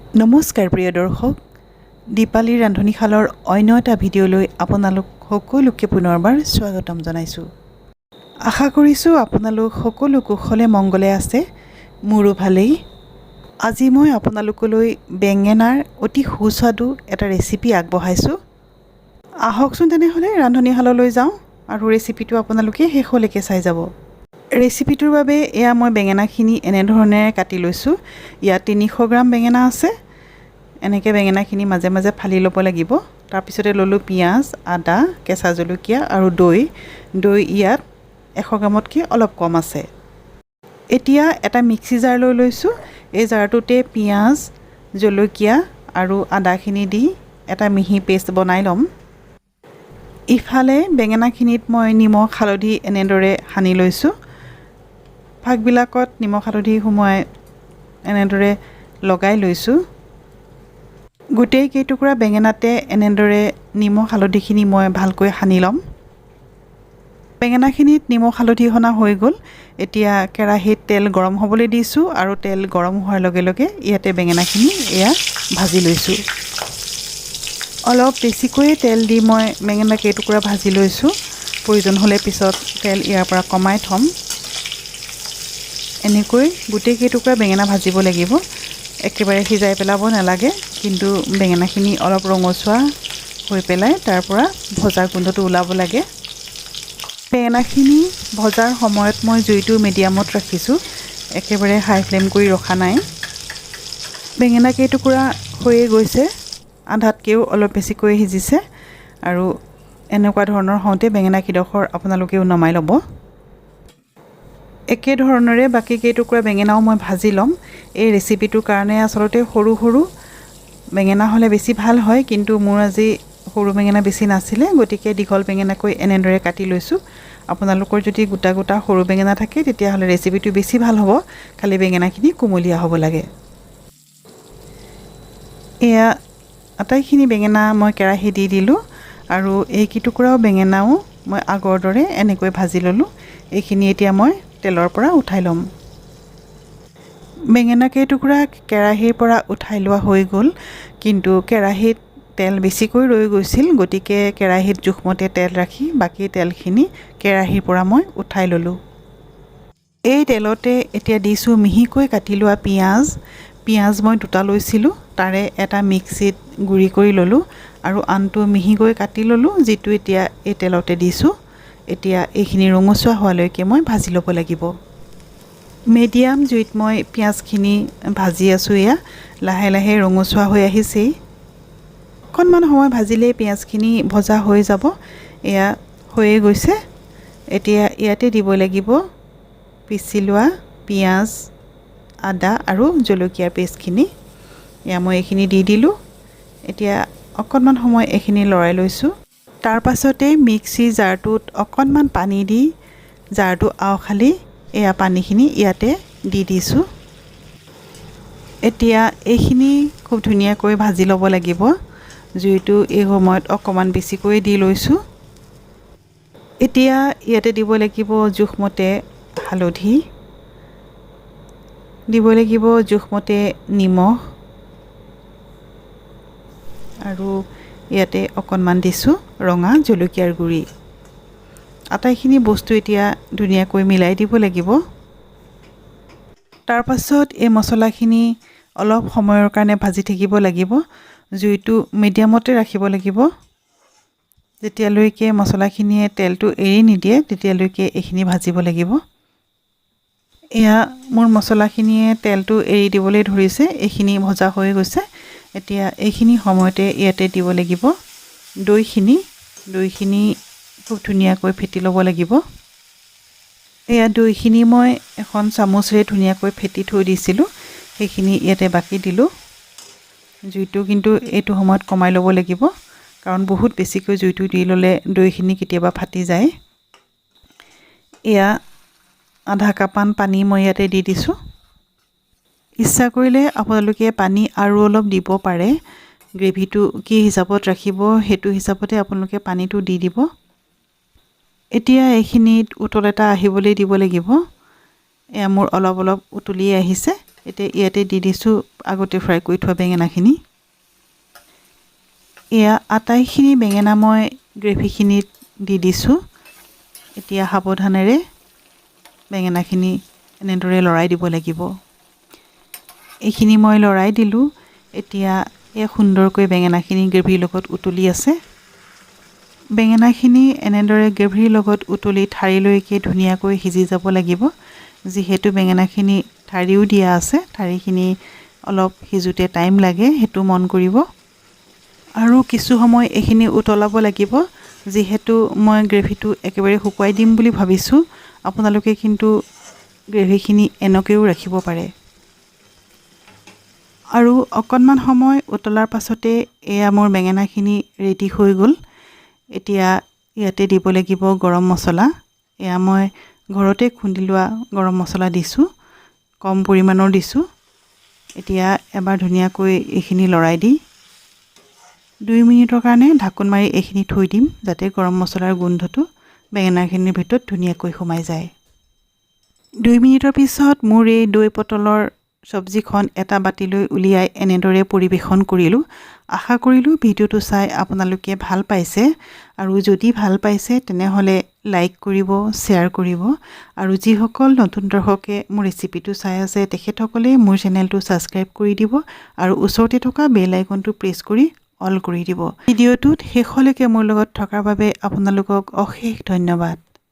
নমস্কাৰ প্ৰিয় দৰ্শক, দীপালীৰ ৰান্ধনীশালৰ অন্য এটা ভিডিঅ'লৈ আপোনালোক সকলোকে পুনৰবাৰ স্বাগতম জনাইছোঁ। আশা কৰিছোঁ আপোনালোক সকলো কুশলে মংগলে আছে। মোৰো ভালেই। আজি মই আপোনালোকলৈ বেঙেনাৰ অতি সুস্বাদু এটা ৰেচিপি আগবঢ়াইছোঁ। আহকচোন তেনেহ'লে ৰান্ধনীশাললৈ যাওঁ আৰু ৰেচিপিটো আপোনালোকে শেষলৈকে চাই যাব। ৰেচিপিটোৰ বাবে এয়া মই বেঙেনাখিনি এনেধৰণেৰে কাটি লৈছোঁ। ইয়াত 300 গ্ৰাম বেঙেনা আছে। এনেকৈ বেঙেনাখিনি মাজে মাজে ফালি ল'ব লাগিব। তাৰপিছতে ল'লোঁ পিঁয়াজ, আদা, কেঁচা জলকীয়া আৰু দৈ ইয়াত 100 গ্ৰামতকৈ অলপ কম আছে। এতিয়া এটা মিক্সি জাৰ লৈ লৈছোঁ। এই জাৰটোতে পিঁয়াজ, জলকীয়া আৰু আদাখিনি দি এটা মিহি পেষ্ট বনাই ল'ম। ইফালে বেঙেনাখিনিত মই নিমখ হালধি এনেদৰে সানি লৈছোঁ। ফাকবিলাকত নিমখ হালধি সুমুৱাই এনেদৰে লগাই লৈছোঁ। গোটেই কেইটুকুৰা বেঙেনাতে এনেদৰে নিমখ হালধিখিনি মই ভালকৈ সানি ল'ম। বেঙেনাখিনিত নিমখ হালধি সনা হৈ গ'ল। এতিয়া কেৰাহীত তেল গৰম হ'বলৈ দিছোঁ আৰু তেল গৰম হোৱাৰ লগে লগে ইয়াতে বেঙেনাখিনি ভাজি লৈছোঁ। অলপ বেছিকৈয়ে তেল দি মই বেঙেনা কেইটুকুৰা ভাজি লৈছোঁ। প্ৰয়োজন হ'লে পিছত তেল ইয়াৰ পৰা কমাই থ'ম। এনেকৈ গোটেই কেইটুকুৰা বেঙেনা ভাজিব লাগিব। একেবাৰে সিজাই পেলাব নালাগে, কিন্তু বেঙেনাখিনি অলপ ৰঙচুৱা হৈ পেলাই তাৰ পৰা ভজাৰ গোন্ধটো ওলাব লাগে। বেঙেনাখিনি ভজাৰ সময়ত মই জুইটো মিডিয়ামত ৰাখিছোঁ, একেবাৰে হাই ফ্লেম কৰি ৰখা নাই। বেঙেনা কেইটুকুৰা হৈয়ে গৈছে, আধাতকৈও অলপ বেছিকৈ সিজিছে আৰু এনেকুৱা ধৰণৰ হওঁতে বেঙেনা কিডোখৰ আপোনালোকেও নমাই ল'ব। একেধৰণেৰে বাকী কেইটুকুৰা বেঙেনাও মই ভাজি ল'ম। এই ৰেচিপিটোৰ কাৰণে আচলতে সৰু সৰু বেঙেনা হ'লে বেছি ভাল হয়, কিন্তু মোৰ আজি সৰু বেঙেনা বেছি নাছিলে, গতিকে দীঘল বেঙেনাকৈ এনেদৰে কাটি লৈছোঁ। আপোনালোকৰ যদি গোটা গোটা সৰু বেঙেনা থাকে তেতিয়াহ'লে ৰেচিপিটো বেছি ভাল হ'ব। খালি বেঙেনাখিনি কুমলীয়া হ'ব লাগে। এয়া আটাইখিনি বেঙেনা মই কেৰাহী দি দিলোঁ আৰু এই কেইটুকুৰাও বেঙেনাও মই আগৰ দৰে এনেকৈ ভাজি ল'লোঁ। এইখিনি এতিয়া মই তেলৰ পৰা উঠাই ল'ম। বেঙেনা কেইটুকুৰা কেৰাহীৰ পৰা উঠাই লোৱা হৈ গ'ল, কিন্তু কেৰাহীত তেল বেছিকৈ ৰৈ গৈছিল, গতিকে কেৰাহীত জোখমতে তেল ৰাখি বাকী তেলখিনি কেৰাহীৰ পৰা মই উঠাই ল'লোঁ। এই তেলতে এতিয়া দিছোঁ মিহিকৈ কাটি লোৱা পিঁয়াজ মই দুটা লৈছিলোঁ, তাৰে এটা মিক্সিত গুড়ি কৰি ল'লোঁ আৰু আনটো মিহিকৈ কাটি ল'লোঁ, যিটো এতিয়া এই তেলতে দিছোঁ। এতিয়া এইখিনি ৰঙচুৱা হোৱালৈকে মই ভাজি ল'ব লাগিব। মিডিয়াম জুইত মই পিঁয়াজখিনি ভাজি আছোঁ। এয়া লাহে লাহে ৰঙচুৱা হৈ আহিছেই। অকণমান সময় ভাজিলেই পিঁয়াজখিনি ভজা হৈ যাব। এয়া হৈয়ে গৈছে। এতিয়া ইয়াতে দিব লাগিব পিচি লোৱা পিঁয়াজ, আদা আৰু জলকীয়াৰ পেষ্টখিনি। এয়া মই এইখিনি দি দিলোঁ। এতিয়া অকণমান সময় এইখিনি লৰাই লৈছোঁ। তাৰ পাছতে মিক্সি জাৰটোত অকণমান পানী দি জাৰটো আওখালি এয়া পানীখিনি ইয়াতে দি দিছোঁ। এতিয়া এইখিনি খুব ধুনীয়াকৈ ভাজি ল'ব লাগিব। জুইটো এই সময়ত অকণমান বেছিকৈ দি লৈছোঁ। এতিয়া ইয়াতে দিব লাগিব জোখমতে হালধি, দিব লাগিব জোখমতে নিমখ আৰু ইয়াতে অকণমান দিছোঁ ৰঙা জলকীয়াৰ গুড়ি। আটাইখিনি বস্তু এতিয়া ধুনীয়াকৈ মিলাই দিব লাগিব। তাৰ পাছত এই মছলাখিনি অলপ সময়ৰ কাৰণে ভাজি থাকিব লাগিব। জুইটো মিডিয়ামতে ৰাখিব লাগিব। যেতিয়ালৈকে মছলাখিনিয়ে তেলটো এৰি নিদিয়ে তেতিয়ালৈকে এইখিনি ভাজিব লাগিব। এয়া মোৰ মছলাখিনিয়ে তেলটো এৰি দিবলৈ ধৰিছে, এইখিনি ভজা হৈ গৈছে। এতিয়া এইখিনি সময়তে ইয়াতে দিব লাগিব দৈখিনি খুব ধুনীয়াকৈ ফেটি ল'ব লাগিব। এয়া দৈখিনি মই এখন চামুচেৰে ধুনীয়াকৈ ফেটি থৈ দিছিলোঁ, সেইখিনি ইয়াতে বাকি দিলোঁ। জুইটো কিন্তু এইটো সময়ত কমাই ল'ব লাগিব, কাৰণ বহুত বেছিকৈ জুইটো দি ল'লে দৈখিনি কেতিয়াবা ফাটি যায়। এয়া আধা কাপমান পানী মই ইয়াতে দি দিছোঁ। ইচ্ছা কৰিলে আপোনালোকে পানী আৰু অলপ দিব পাৰে। গ্ৰেভিটো কি হিচাপত ৰাখিব সেইটো হিচাপতে আপোনালোকে পানীটো দি দিব। এতিয়া এইখিনিত উতল এটা আহিবলৈ দিব লাগিব। এয়া মোৰ অলপ অলপ উতলি আহিছে। এতিয়া ইয়াতে দি দিছোঁ আগতে ফ্ৰাই কৰি থোৱা বেঙেনাখিনি। এয়া আটাইখিনি বেঙেনা মই গ্ৰেভিখিনিত দি দিছোঁ। এতিয়া সাৱধানেৰে বেঙেনাখিনি এনেদৰে লৰাই দিব লাগিব। এইখিনি মই লৰাই দিলোঁ। এতিয়া সুন্দৰকৈ বেঙেনাখিনি গ্ৰেভিৰ লগত উতলি আছে। বেঙেনাখিনি এনেদৰে গ্ৰেভিৰ লগত উতলি ঠাৰিলৈকে ধুনীয়াকৈ সিজি যাব লাগিব। যিহেতু বেঙেনাখিনি ঠাৰিও দিয়া আছে, ঠাৰিখিনি অলপ সিজোতে টাইম লাগে, সেইটো মন কৰিব। আৰু কিছু সময় এইখিনি উতলাব লাগিব। যিহেতু মই গ্ৰেভিটো একেবাৰে শুকুৱাই দিম বুলি ভাবিছোঁ, আপোনালোকে কিন্তু গ্ৰেভিখিনি এনেকৈও ৰাখিব পাৰে। আৰু অকণমান সময় উতলাৰ পাছতে এয়া মোৰ বেঙেনাখিনি ৰেডি হৈ গ'ল। এতিয়া ইয়াতে দিব লাগিব গৰম মছলা। এয়া মই ঘৰতে খুন্দি লোৱা গৰম মছলা দিছোঁ, কম পৰিমাণৰ দিছোঁ। এতিয়া এবাৰ ধুনীয়াকৈ এইখিনি লৰাই দি 2 মিনিটৰ কাৰণে ঢাকোন মাৰি এইখিনি থৈ দিম, যাতে গৰম মছলাৰ গোন্ধটো বেঙেনাখিনিৰ ভিতৰত ধুনীয়াকৈ সোমাই যায়। 2 মিনিটৰ পিছত মোৰ এই দৈ পটলৰ চব্জিখন এটা বাতিলৈ উলিয়াই এনেদৰে পৰিৱেশন কৰিলোঁ। আশা কৰিলোঁ ভিডিঅ'টো চাই আপোনালোকে ভাল পাইছে, আৰু যদি ভাল পাইছে তেনেহ'লে লাইক কৰিব, শ্বেয়াৰ কৰিব, আৰু যিসকল নতুন দৰ্শকে মোৰ ৰেচিপিটো চাই আছে তেখেতসকলে মোৰ চেনেলটো ছাবস্ক্ৰাইব কৰি দিব আৰু ওচৰতে থকা বেল আইকনটো প্ৰেছ কৰি অল কৰি দিব। ভিডিঅ'টোত শেষলৈকে মোৰ লগত থকাৰ বাবে আপোনালোকক অশেষ ধন্যবাদ।